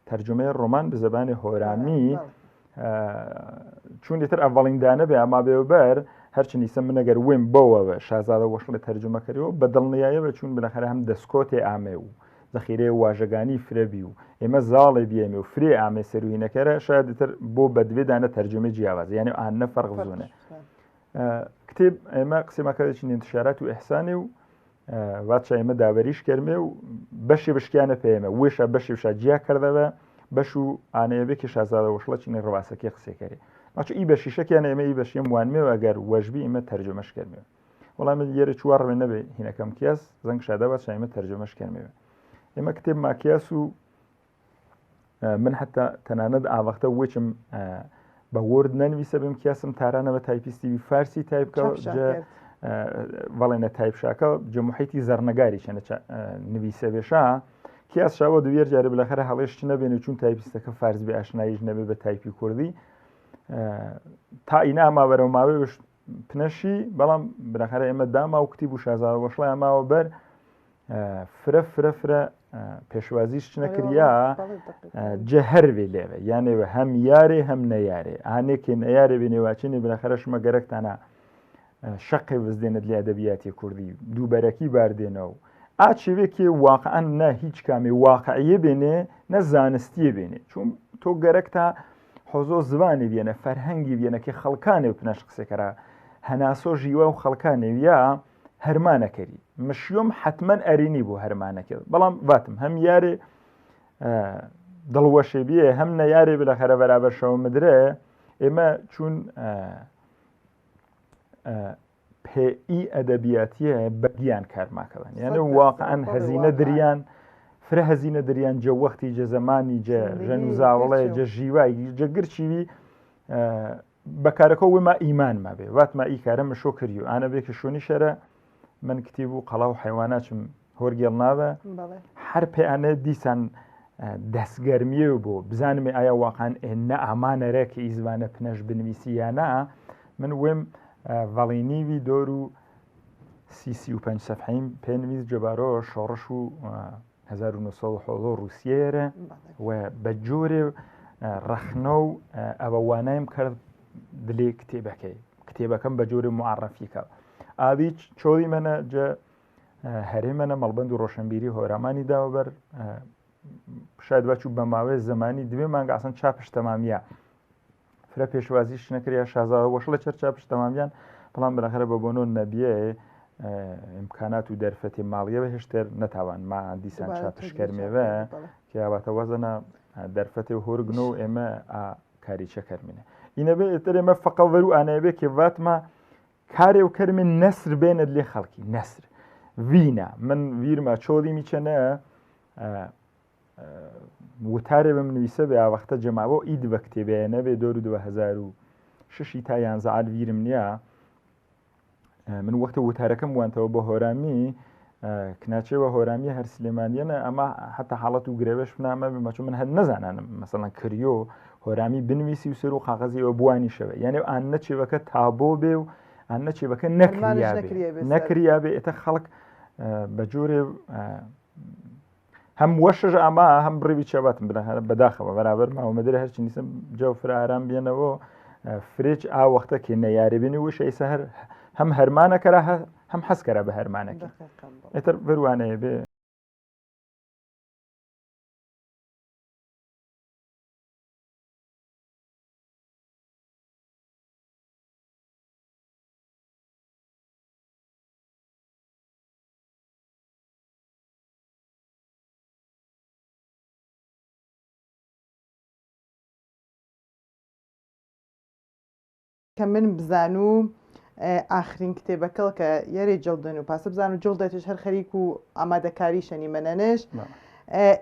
تەرجمەی ڕۆمان بە زەبانی هۆرامی چون لێتر ئەڤڵیندانە بێ ئەما بێوبەر هەرچی نیسە من ئەگەر وێم بەوەوە شازادە وەشڵێ تەرجمە کردەوە بە دڵنیایەوە چون بنەخەرە هەم دەستکۆتێ ئامێ و زەخیرەیە واژەگانی فرەبی و ئێمە زاڵێ بیێمێ و فرێ ئامێ سەروهینەکەرە شاید تر بۆ بەدوێدانە تەرجمە جیاواز یعنی ئانە فەرق زۆنە کتێب ئێمە قسەمەکەێکی انتشارات و ئەحسانێ و واتچە ئێمە داوەریش کردمێ و بەشی بشکیانە پێمە وێشە بەشی وشە جیا کردەوە بەش و ئانەیەبێکی شازادە وەشڵە چینی ڕواستەکەی قسێکەری ماچ ئی بەشیشەکیان ئێمە ئی بەشیم وانمێوە ئەگەر وەژبی ئمە تەرجمەش کردمێ وەڵام یێرە چوار ڕێ نەبێ هینەکەم کیاس زەنگ شادەوە ئێمە تەرجمەش کردمێوە ئێمە کتێب ماکیاس و من حتا تەنانەت ئاوەختە وچم بە وەرد نەنویسە بم کیاسم تارانەوە تایپیستی فارسی تایپکە بەڵێنە تایپشاکە جمحیتی زەرنەگاری چەنە نویسە بێشا کیاس شاوە دوێر جارە بلەخەرە هەڵێش نەبێنێ چون تایپیستەکە فارس بێ ئاشناییش نەبێ بە تایپی کوردی تا ئینا ماوەرە ماوەی پنەشی بەڵام بلەخەرە ئێمە داما و کتیب و شازادە وەشڵای ئەماوە بەر فرە پێشوازیش نەکریا جە هەروێ لێوە یانێوە هەم یارێ هەم نەیارێ ئانێکێ نەیارێ بێنێواچینی بلەخەرە شمە گەرەکتانە شەقی وەزدێنێت لە ئەدەبیاتی کوردی دووبەرەکی باردێنەوە ئاچێوێکی واقعەن نە هیچ کامی واقعیە بێنێ نە زانستیە بێنێ چون تۆ گەرەک تا حۆزۆ زبانی بێنە فەرهەنگی بێنەکە خەڵکانێ و پنەش قسێکەرا هەناسۆ ژیوە و خەڵکانێ یا هەرمانەکەری مشیۆم حتمما ئەرینی بۆ هەرمانەکە بەڵام واتم هەم یارێ دڵوەشێ بیە هەم نەیارێ بلەخەرە بەرابەر شەوە مدرێ ئێمە چون پێئی ئەدەبیاتیە بەگیان کارماکەون یانە واقعەن هەزینە دریان فرە هەزینە دریان جە وەختی جە زەمانی جە ژەن و زاوڵێ جە ژیوای جە گرچیوی بەکارەکە وما ئیمان ما بێ واتما ئی کارە مشۆ کردی و ئانە بێکە شۆنی شەرە من کتیب و قەڵا و حیواناچم هۆرگێڵ ناوە هەر پێیانە دیسان دەستگەرمیە بۆ بزانمێ ئایا واقعان ئێنە ئامانەرە کە ئی زمانە پنەش بنویسی یانە من وێم ڤەڵینیوی دۆر و 35 سەفحەیم پێنویست جەبارۆ شۆڕش و 1970 رووسیەیەرە و بە جۆرێ ڕەخنە و ئەوە وانایم کرد دلێ کتێبەکەی کتێبەکەم بە جۆرە معرەفیکە ئاوی چۆڵی منە جە هەرێ منە مەڵبەند و ڕۆشنبیری هۆرامانی داوەبەر شاید وەچوو بە ماوەی زمانی دوێ مانگە ئاسان چاپش تەمامیە فرە پێشوازیش نەکریا شازادە وەشڵە چەر چاپش تەمامیان بەڵام بەلاخەرە بە بۆنۆ نەبیە ئیمکانات و دەرفەتی ماڵیەوە هێشتر نەتاوان ما دیسان چاپشکەرمێوە کیاواتە وەزنە دەرفەتی و هۆرگن و ئێمە کاریچە کەرمینە ئینەبێ ئێتر ئێمە فەقەڤەر و ئانایبێ کێ واتمە کارێ و کەرمێن نەسر بێنت لێ خەڵکی نەسر وینە من ویرمە چۆڵی میچەنە وتارێ بم نویسە بێ ئاوەختە جەماوە ئید بە کتێبەیە نەبێ دۆر 2006 تا 11 ویرم نییە من وەختە وتارەکەم وانتەوە بە هۆرامی کناچێوە هۆرامی هەر سلێمانیانە ئەمە حتا حاڵەت و گرێوەش نامە بمەچ من هەر نەزانانم مەسەڵەن کریۆ هۆرامی بنویسی و سەر و قاغەزیەوە بوانیشەوە یعنی ئان نەچێوەکە تابۆ بێ و ئان نەچێوەکە نەکریا بێ ئێتە خەڵک بە جۆرێ هەم وەشش ئەما هەم بڕێوی چاواتم بەداخەوە بەرابەر ماوەمەدرە هەرچی نیسم جەو فراران بێنەوە فرێج ئاوەختە کێ نەیارێبێنی وشە ئیسە هەر هەم هەرمانەکەرا هەم حەزکەرە بە هەرمانەکە ئێتر بروانەیە بێ کە من بزانوو ئاخرین کتێبەکەڵ کە یاری جڵدن و پاسە بزان و جڵدەتش هەر خەریک و ئامادەکاری شەنی منەنش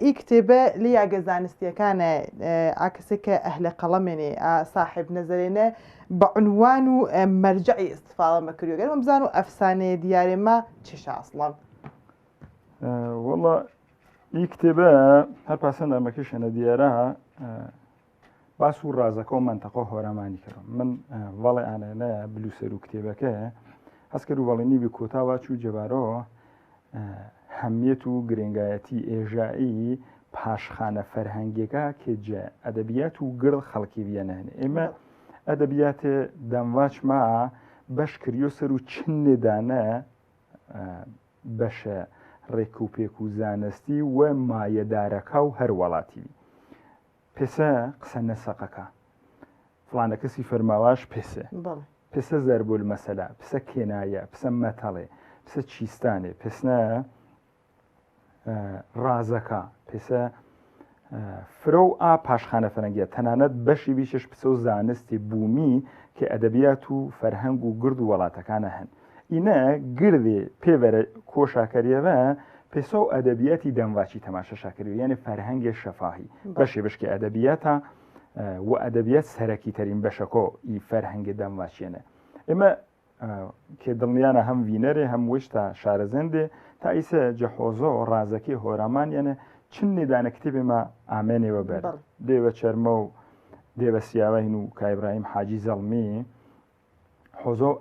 ئی کتێبە لی یاگە زانستیەکانە ئاکەسێکە ئەهلە قەڵەمێنێ صاحب نەزەرێنە بە عنوان و مەرجعی ئستفاڵە مەکردوگەر من بزان و ئەفسانەیە دیارێمە چێشە ئەسڵان وەڵا ئی کتێبە هەر پاسە نەرمەکەی شەنە دیارە باس و ڕازەکە و منتەقە هۆرامانی کردم من وەڵێ ئانەیە بلوسەر و کتێبەکە هەست کرد و وەڵێنی بی کۆتاوا چوو جەبارۆ هەمیەت و گرنگایەتی ئێژایی پاشخانە فەرهەنگیەکە کێجێ ئەدەبیات و گڕ خەڵکی بیانێن ئێمە ئەدەبیاتێ دەمواچما بەش کردیۆ سەر و چنێدانە بەشە ڕێک و پێک و زانستی و مایەدارەکە و هەر وڵاتی پێسە قسە نەسەقەکە فلانە کەسی فەرماواش پێسە پێسە زەربول مەسەلا پسە کێنایە پسە مەتەڵێ پسە چیستانێ پێسنە ڕازەکە پێسە فرە و ئا پاشخانە فەرەنگیە تەنانەت بەشی بیشش پسە و زانستی بوومی کە ئەدەبیات و فەرهەنگ و گرد و وڵاتەکانە هەن ئینە گردێ پێوەرە کۆشاکەریەوە پێسە و ئەدەبیاتی دەمواچی تەماشە شاکردی یعنی فەرهەنگی شەفاهی بەشێ بشکی ئەدەبیاتە و ئەدەبیات سەرەکی تەرین بەشەکۆ ئی فەرهەنگی دەمواچێنە ئێمە کێ دڵنیانە هەم ڤینەرێ هەم وشتا شارەزەندێ تا ئیسە جەحۆزۆ ڕازەکی هۆرەمان یانە چن نێدانە کتێبێمە ئامێنێوە بەر دێوە چەرمە و دێوە سیاوە هین و کایبراهیم حاجی زەڵمی حۆزۆ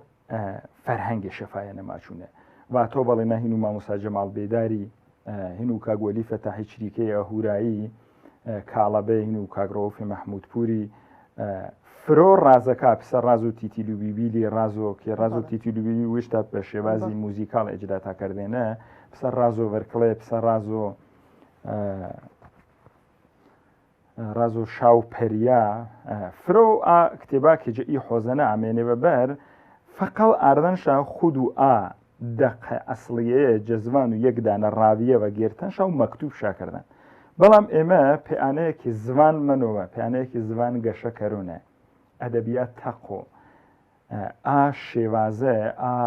فەرهەنگی شەفایە نەماچوونە وا تۆ بەڵێ نەهین و مامۆستا جەماڵ بێداری هین و کاگوەلی فەتاحی چریکەی ئەهورایی کاڵەبێ هین و کاگڕۆفی مەحمودپوری فرۆ ڕازەکە پسە ڕاز و تیتیلوبیبیلی ڕازۆ کێ ڕاز و تیتیلوبیبی وشتا بە شێوازی موزیکاڵ ئەجراتاکردێنە پسە ڕازۆ وەرکڵێ پسە ڕازۆ شاو پەریا فرۆ ئا کتێبا کێجەئی حۆزەنە ئامێنێ بەبەر فەقەڵ ئاردەنشا خود و ئا دەقە ئەسڵیەیە جەزوان و یەکدانە ڕاویەوە گێرتەنشا و مەکتوب شاکردن بەڵام ئێمە پێیانەیەکی زمان منەوە پێیانەیەکی زمان گەشە کەرونە ئەدەبیات تەقۆ ئا شێوازە ئا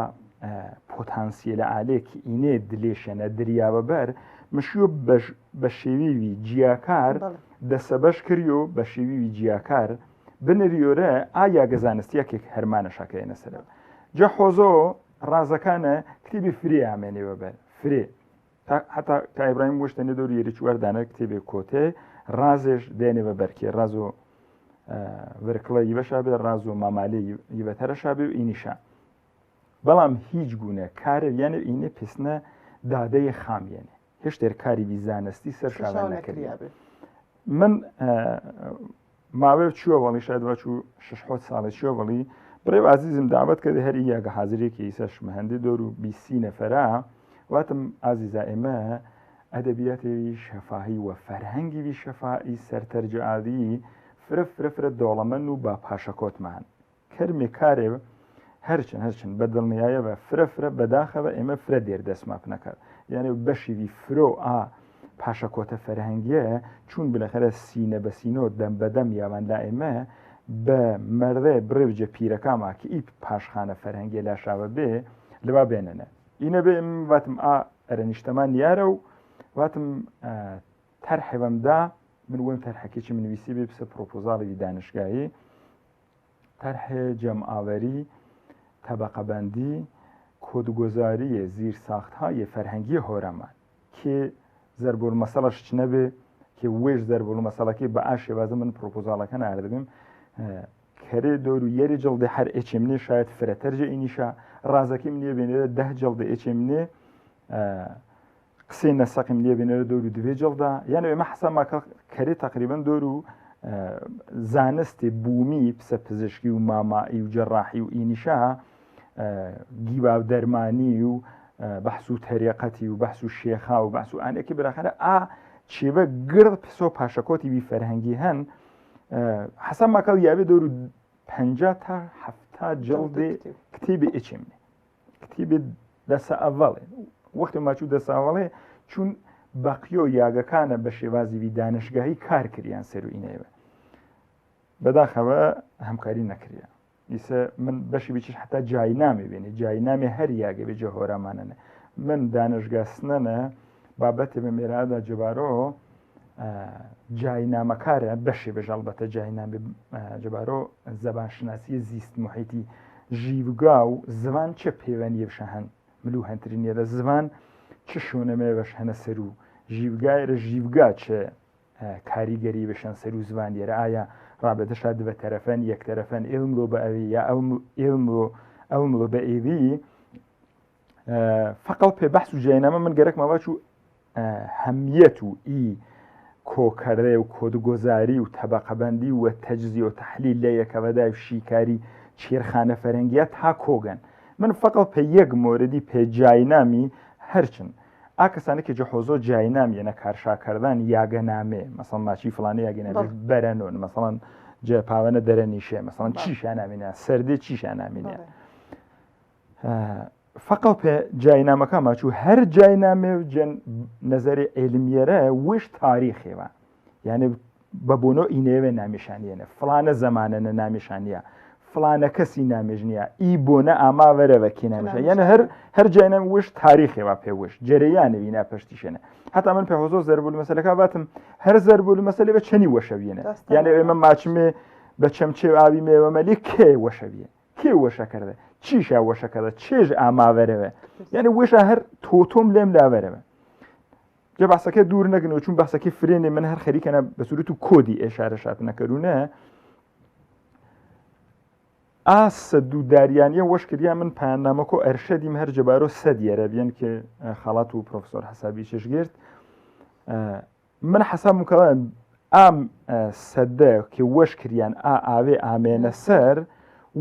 پۆتانسیلە ئالێکی ئینێ دلێشێنە دریاوە بەر مشیۆ بە شێویوی جیاکار دەسەبەش کردی و بە شێویوی جیاکار بنریۆرە ئایا گەزانستیەکێک هەرمانە شاکەێنە سەرەوە جە حۆزۆ ڕازەکانە کتێبی فرێ ئامێنێوە بەر فرێ حتا کایبراهیم وشتەنێ دەوری یەریچوەردانە کتێبێک کۆتێ ڕازێش دێنێوە بەرکێ ڕاز و ورکڵە یوەشا بێ ڕاز و مامالێ یوەتەرەشا بێ و ئینیشا بەڵام هیچ گونە کارە یانە ئینێ پێسنە دادەیە خامێنێ هێشتێر کاری بیزانستی سەر شاوە نەکردیا من ماوێ چووە وەڵی شاید وەچوو 6 ساڵی چووە وەڵی بڕێ عزیزم داوت کردی هەر یاگە حاضرێکی ئیسەش مەهەندی دۆر و 20 نەفەرە واتم ئازیزا ئێمە ئەدەبیاتی شەفاهی و فەرهەنگی شەفائی سەرتەرجەعادی فرە دۆڵەمەن و با پاشەکۆتمان کەرمێ کارێ هەرچن بە دڵنیایەوە فرە بەداخەوە ئێمە فرە دێر دەستما نەکات یعنی بەشیوی فرۆ ئا پاشەکۆتە فەرهەنگیە چون بلەخەرە سینە بە سینۆ دەم بەدەم یاوان لا ئێمە بە مەردە برێوجە پیرەکەما کە ئی پاشخانە فەرهەنگی لاشاوە بێ لەوا بێنەنە ئینە بێ واتم ئا ئەرەنیشتەمان یارە و واتم تەرحێوەمدا من وەم تەرحەکێکی منویسی بێ بسە پرۆپۆزاڵی دانشگایی تەرحێ جەمعاوەری تەبەقەبەندی کۆدگۆزاریە زیر ساختهای فەرهەنگی هۆرەمان کێ زەربۆل مەسەڵەش چ نەبێ کە وێش زەربۆل مەسەڵەکەی بە ئا شێوازە من پرۆپۆزاڵەکە ناردبم کەرێ دۆر و یەری جڵدێ هەر ئێچێمنێ شاید فرەتەرجە ئینیشا ڕازەکەی منێ بێنێرە 10 جڵدە ئێچێمنێ قسەی نەسەقیم لێ بێنێرە دۆر و دوێ جڵدا یانە ئێمە حەسەماکە کەرێ تقریبان دۆر و زانستی بوومی پسە پزیشکی و مامایی و جەڕاحی و ئینیشا گیباو دەرمانی و بەحس و تەریقەتی و بەحس و شێخا و بەحس و ئانێکی براخەرە ئا چێوە گرد پسۆ پاشەکۆتی بی فەرهەنگی هەن حەسەن ماکەڵ یاوێ دۆر و 50 تا 70 جڵدێ کتێبی ئێچێمنێ کتێبێ دەسە ئەڤەڵێ وەختی ماچوو دەسە ئەڤەڵێ چون بەقیۆ یاگەکانە بە شێوازیوی دانشگاهی کار کردیان سەر و ئینەوە بەداخەوە هەمکاری نەکردیان ئیسە من بەشی بچش حتا جای نامێ بێنێ جای نامێ هەر یاگە بێجە هۆرەمانەنە من دانشگاستنەنە بابەتێ بە مێرادا جەبارۆ جاینامەکارە بەشێ بەژەڵبەتە جاینامێ جەبارۆ زەبانشناسی زیست محیتی ژیوگا و زمان چه پەیوەندیەشە هەن ملو هەنترینێدە زمان چه شوونەمەوەش هەنە سەر و ژیوگایرە ژیوگا چه کاریگەری بەشەن سەر و زمان دیێرە ئایا ڕابێتەشا بە تەرەفەن یەک تەرەفەن ئێڵملۆ بە ئەوی یا ئەوملۆ بە ئێوی فقط پێ بەحس و جاینامە من گەرەکمەوە چوو هەمیەت و ئی کۆکەڕێ و کۆدگۆزاری و تەبەقەبەندی و تەجزیە و تەحلیل لە یەکەوەدای شیکاری چێرخانە فەرەنگیە تا کۆگەن من فقط پێ یەک مۆردی پێ جاینامی هەرچن ئا کەسانێکی جەحۆزۆ جاینامیە کارشاکردان یاگەنامێ مەسەڵ ماچی فڵانە یاگەنامێ بەرەنۆن مەسەڵەن جێپاوەنە دەرەنیشێ مەسەڵەن چیشان نامینە سەردێ چیشان نامینە فقط پێ جاینامەکە ماچوو هەر جاینامێ نەزەری عیلمیەرە وش تاریخێوە یعنی بە بۆنۆ ئینێوێ نامیشانیێنە فڵانە زەمانەنە نامیشانیە فلانە کەسی نامێژنیە ئی بۆنە ئاماوەرەوە کی نامێژە یعنی هەر جاینام وش تاریخێوە پێ وش جەرەیانەوی ناپەشتیشێنە هەتا من پێ زۆر زەربوو مەسەلەکە باتم هەر زەربوو مەسەلێ بە چەنی وەشەویێنە یعنی ئێمە ماچمێ بە چەمچێ ئاوی مێوەمەلی کێ وەشەویە کێ وەشەکردە چیشە وەشەکەدە چێژ ئاماوەرەوە یعنی وشە هەر تۆتۆم لێم لاوەرەوە جا بەسەکە دوور نەگنەوە چون بەسەکەی فرێنێ من هەر خەریکەنە بە سوورەت و کۆدی ئێشارە شاپنەکەرونە ئاسە دووداریانیە وەشکردیان من پایاننامەکۆ ئەرشەدیم هەر جەبارۆ سەدیێرە بێن کە خەڵات و پرۆفسۆر حەسابی چێشگرت من حەساب مکەڵێن ئام سەدە کە وەشکریان ئاوێ ئامێنە سەر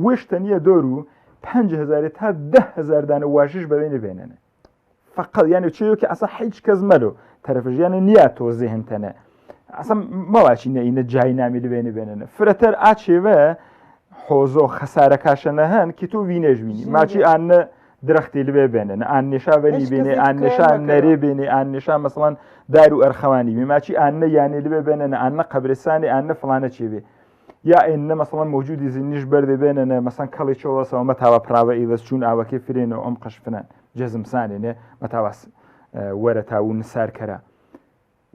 وشتەنیە دۆر و 5,000 تا 10,000 دانە واژش بەدەینە بێنێنە فقط یعنی چێوکە ئەسا هیچ کەس مەلۆ تەرەفژیانە نییە تۆ زێهنتەنە ئەسم مەواچینە ئینە جای نامی لەبێنە بێنێنە فرەتەر ئاچێوە حۆزۆ خەسارە کاشەنە هەن کی تۆ وینێژ بینی ماچی ئانە درەختی لێ بێنن ئان نیشا بەنی بێنێ ئان نیشان نەرێ بێنێ ئان نیشان مەسەڵەن دار و ئەرخەوانی بێ ماچی ئانە یانێ لێ بێنن ئانە قەبرستانی ئانە فڵانە چێبێ یا ئێنە مەسەڵەن موجودی زینیش بەردێ بێننە مەسەن کەڵی چۆڵەسەوە مەتاوە پراوە ئیدەست چوون ئاوەکەی فرێنەوە ئەم قەشفنان جەزمسانێنێ مەتاواس وەرە تاون سارکەرە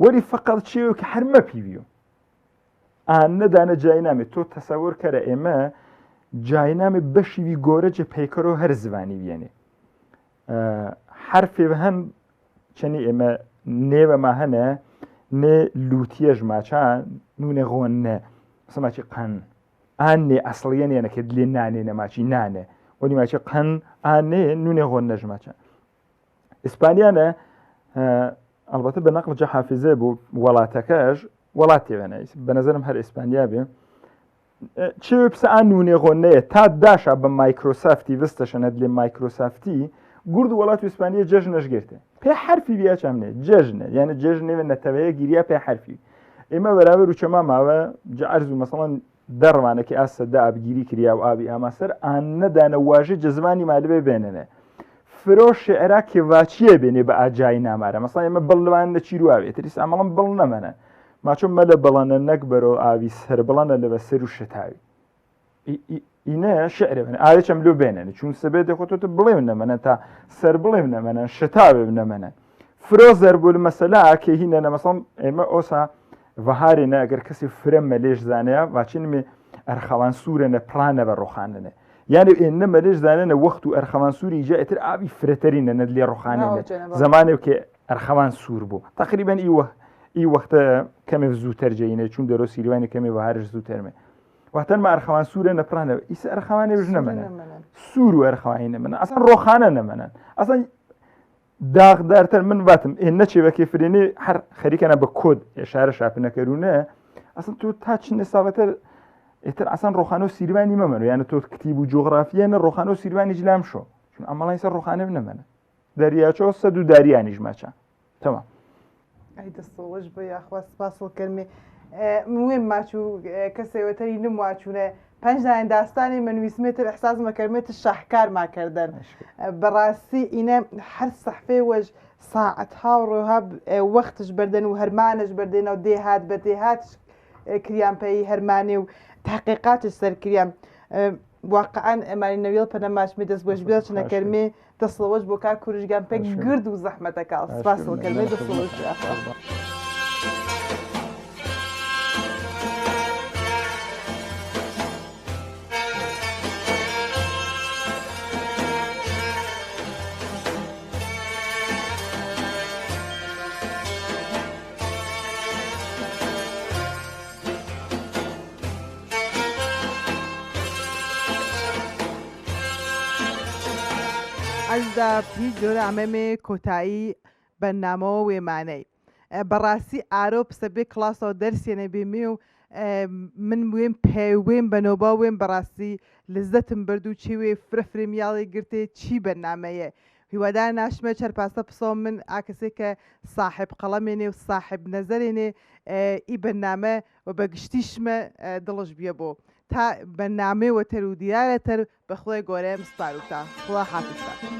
وەری فقط چێوە کە هەرمە پیویە ئان نەدانە جاینامێت تۆ تەسەور کەرە ئێمە جاینامێ بەشیوی گۆرەجە پەیکەرۆ هەر زوانی بێنێ حرفێ هەن چەنی ئێمە نێوەما هەنە نێ لوتیەژ ماچان نونێ غۆنە سەماچی قەن ئانێ ئەسڵیەنێنەکە لێ نانێ نەماچی نانێ وەنی ماچی قەن ئانێ نونێ غۆن نەژماچە ئیسپانیانە ئەلبەتە بە نەقل جە حافیزە بوو وڵاتەکەش وڵاتی وێنەیس بە نەزەرم هەر ئیسپانیا بێ چێ پسە ئان نونێ غۆنەیە تا داشا بە مایکرۆسافتی وستەشەنەت لێ مایکرۆسافتی گورد وڵات و ئیسپانیا جەژنەش گرتێ پێ حرفی بیا چامنێ جەژنە یعنی جەژنێوێ نەتەوەیە گیریا پێ حرفی ئێمە بەرابەر و چەما ماوە عەرز و مەسەڵەن دەڕوانەکە ئاسەدا ئابگیری کریا و ئابی ئاماسەر ئان نەدانە واژە جەزمانی مالبێ بێنێنێ فرۆ شێعرا کێڤاچیە بێنێ بە ئاجای نامارە مەسەڵەن ئێمە بڵوان نەچیرواوێت تریس ئەمەڵم بڵ نەمەنە ماچۆ مەلە بەڵانە نەک بەرۆ ئاوی سەر بڵانە لەبە سەر و شتاوی ئینە شعرە بێنە ئاوێ چەم لۆ بێنێنە چون سەبێت دەخۆتۆ بڵێ نەمەنە تا سەر بڵێ نەمەنە شتاوێ نەمەنە فرۆ زەربوو لە مەسەلا کە هینە نەمەسەڵ ئێمە ئۆسا ڤەهارێنە ئەگەر کەسی فرە مەلێژ زانەیە واچینمێ ئەرخەوان سوورەنە پرانە بە ڕۆخانەنە یعنی ئێنە مەلێژ زانەنە وەخت و ئەرخەوان سووری جا ئێتر ئاوی فرەتەرینە نەد لێ ڕۆخانێنە زمانێک کە ئەرخەوان سوور بوو تقریبا ئی وەختە کەمێ زووتەر جەینە چون دەرۆ سیروانی کەمێ بەهارش زووتەرمێ واتەنمە ئەرخەوان سوورە نەپرانەوە ئیسە ئەرخەوانێ ژ نەمەنە سوور و ئەرخەوانی نەمەنە ئەسان ڕۆخانە نەمەنن ئەسان داغدارتر من واتم ئێنە چێوەکەی فرێنێ هەر خەریکەنە بە کۆد ئێشارە شاپنەکەرونە ئەسن تۆ تا چنە ساڵەتر ئێتر ئەسان ڕۆخانە و سیروانی مەمەن یانە تۆ کتیب و جۆغرافیانە ڕۆخانە و سیروانی جلام شۆ چون ئەمەڵی سەر ڕۆخانە نەمەنە دەریاچۆ سەد و داریانیش ماچە تەمام ئەی دەستەوەش بە یاخوا سپاسڵ کەرمێ موێن ماچوو کەسێوەتەری نمواچوونە 5 داستانی منویسمێتر ئەحساس مەکەرمێتە شاهکار ماکردن بەڕاستی ئینە هەر سەحفێ وەش ساعەتها و ڕۆها وەختش بردن و هەرمانش بردێنەوە دێهات بە دێهات کریان پێی هەرمانێ و تحقیقاتش سەرکریان واقعان ئەمانی نەویڵ پەنەماشمی دەست بۆش بێت نەکەرمێ دەسڵەوەش بۆ کار کوڕژگان پێک گرد و زەحمەتەکە سپاسڵ کەرمێ دەسڵەوەش ئەزدا پی جۆرە ئەمەمێ کۆتایی بەرنامەوە وێمانەی بەڕاستی ئارۆ پسەبێ کلاسەوە دەرسێنە بێمێ و من وێم پێوێم بەنەوبا وێم بەڕاستی لەزەتم برد و چێوێ فرەفرێمیاڵی گرتێ چی بەرنامەیە هیوادار ناشمە چەرپاسە پسۆ من ئاکەسێک کە صاحب قەڵەمێنێ و صاحب نەزەرێنێ ئی بەرنامە و بەگشتیشمە دڵش بیە بۆ تا بەرنامەی وەتەر و دیارەتەر بەخۆی گۆرەم سپاروتە خوا حافظتە